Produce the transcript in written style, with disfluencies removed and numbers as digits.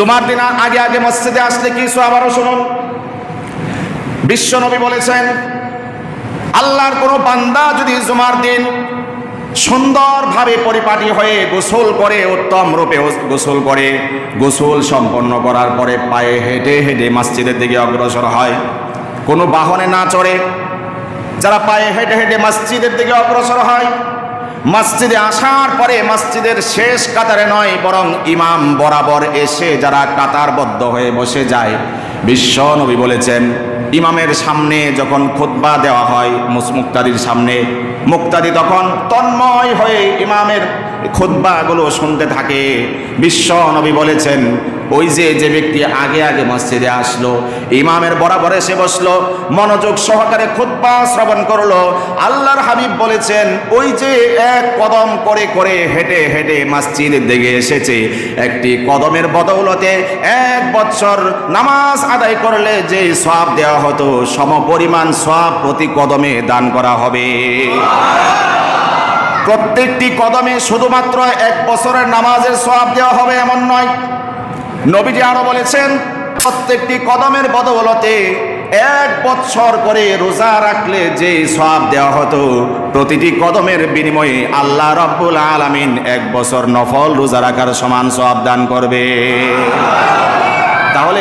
জুমার দিন আগে আগে মসজিদে আসলে কি সওয়াব আরো শুনুন। বিশ্ব নবী বলেছেন, আল্লাহর কোন বান্দা যদি জুমার দিন সুন্দরভাবে পরিপাটি হয়ে গোসল করে, উত্তম রূপে গোসল করে, গোসল সম্পন্ন করার পরে পায়ে হেঁটে হেঁটে মসজিদের দিকে অগ্রসর হয়, কোনো বাহনে না চড়ে, যারা পায়ে হেঁটে হেঁটে মসজিদের দিকে অগ্রসর হয়, মসজিদে আসার পরে মসজিদের শেষ কাতারে নয় বরং ইমাম বরাবর এসে যারা কাতারবদ্ধ হয়ে বসে যায়, বিশ্ব নবী বলেছেন ইমামের সামনে যখন খুতবা দেওয়া হয়, মুক্তাদির সামনে, মুক্তাদি তখন তন্ময় হয়ে ইমামের খুতবাগুলো শুনতে থাকে। বিশ্ব নবী বলেছেন ওই যে ব্যক্তি আগে আগে মসজিদে আসলো, ইমামের বরাবর এসে বসলো, মনোযোগ সহকারে খুতবা শ্রবণ করলো, আল্লাহর হাবিব বলেছেন ওই যে এক কদম করে করে হেঁটে হেঁটে মসজিদের দিকে এসেছে, একটি কদমের বদৌলতে 1 বছর নামাজ আদায় করলে যে সওয়াব দেওয়া হতো সমপরিমাণ সওয়াব প্রতি কদমে দান করা হবে। প্রত্যেকটি কদমে শুধুমাত্র 1 বছরের নামাজের সওয়াব দেওয়া হবে এমন নয়, নবীজি আরো বলেছেন প্রত্যেকটি কদমের বদৌলতে 1 বছর করে রোজা রাখলে যে সওয়াব দেওয়া হতো প্রতিটি কদমের বিনিময়ে আল্লাহ রাব্বুল আলামিন 1 বছর নফল রোজা রাখার সমান সওয়াব দান করবে। তাহলে